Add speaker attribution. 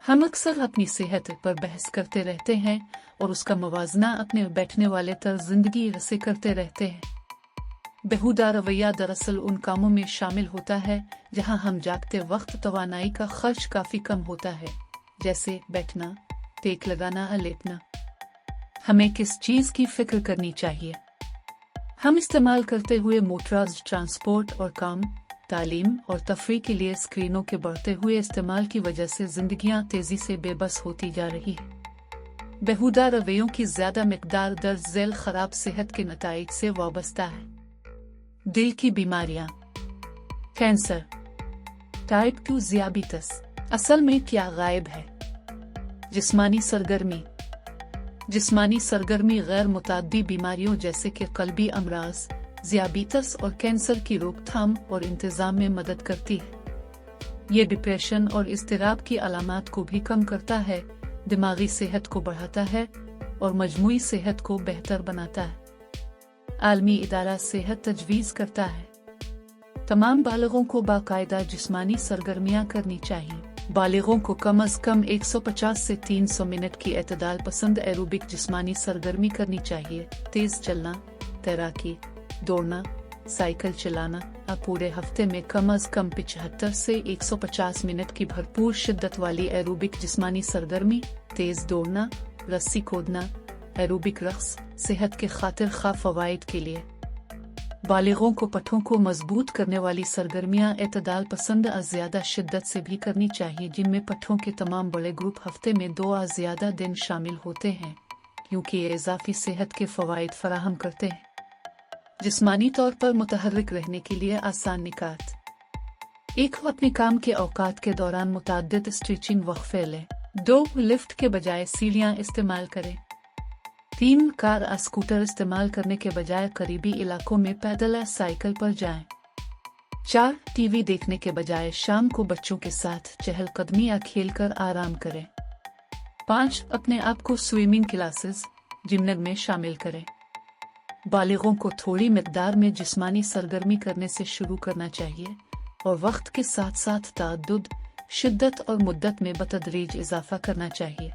Speaker 1: हम अक्सर अपनी सेहत पर बहस करते रहते हैं और उसका मुवाजना अपने बैठने वाले तर्ज जिंदगी से करते रहते हैं। बेहुदा रवैया दरअसल उन कामों में शामिल होता है जहां हम जागते वक्त तवानाई का खर्च काफी कम होता है, जैसे बैठना, टेक लगाना या लेटना। हमें किस चीज की फिक्र करनी चाहिए? हम इस्तेमाल करते हुए मोटराइज्ड ट्रांसपोर्ट और काम, तालीम और तफरीह के लिए स्क्रीनों के बढ़ते हुए इस्तेमाल की वजह से जिंदगियां तेजी से बेबस होती जा रही है। बेहुदा रवैयों की ज्यादा मिकदार दर्ज झेल खराब सेहत के नताइज से वाबस्ता है। दिल की बीमारियां, कैंसर, टाइप 2 ज़ियाबितस। असल में क्या गायब है? जिस्मानी सरगर्मी। जिस्मानी सरगर्मी गैर मुताद्दी बीमारियों जैसे कि कल्बी अमराज, ज़ियाबितस और कैंसर की रोकथाम और इंतजाम में मदद करती है। ये डिप्रेशन और इज़्तिराब की अलामात को भी कम करता है, दिमागी सेहत को बढ़ाता है और मजमूई सेहत को बेहतर बनाता है। आलमी इदारा सेहत तजवीज़ करता है तमाम बालिगों को बाकायदा जिस्मानी सरगर्मियां करनी चाहिए। बालिगों को कम अज़ कम 150 से 300 मिनट की एतदाल पसंद एरोबिक जिस्मानी सरगर्मी करनी चाहिए। तेज चलना, तैराकी, दौड़ना, साइकिल चलाना या पूरे हफ्ते में कम अज़ कम 75 से 150 मिनट की भरपूर शिद्दत वाली एरोबिक जिस्मानी सरगर्मी। तेज दौड़ना, रस्सी कूदना, एरोबिक रक्स सेहत के खातिर खा फवाइद के लिए। बालिगों को पट्ठों को मजबूत करने वाली सरगर्मियां एतदाल पसंद और ज्यादा शिद्दत से भी करनी चाहिए, जिनमें पट्ठों के तमाम बड़े ग्रुप हफ्ते में 2 या ज्यादा दिन शामिल होते हैं, क्योंकि ये इजाफी सेहत के फवाइद फराहम करते हैं। जिस्मानी तौर पर मुतहर्रिक रहने के लिए आसान निकात। 1. अपने काम के औकात के दौरान मुतअद्दिद स्ट्रेचिंग वक्फे लें। 2. लिफ्ट के बजाय सीढ़ियां इस्तेमाल करें। 3. कार या स्कूटर इस्तेमाल करने के बजाय करीबी इलाकों में पैदल या साइकिल पर जाएं। 4. टीवी देखने के बजाय शाम को बच्चों के साथ चहलकदमी या खेलकर आराम करें। 5. अपने आप को स्विमिंग क्लासेस, जिम में शामिल करें। बालिगों को थोड़ी मिकदार में जिस्मानी सरगर्मी करने से शुरू करना चाहिए और वक्त के साथ साथ ताअद्दुद, शिद्दत और मुद्दत में बतदरीज इजाफा करना चाहिए।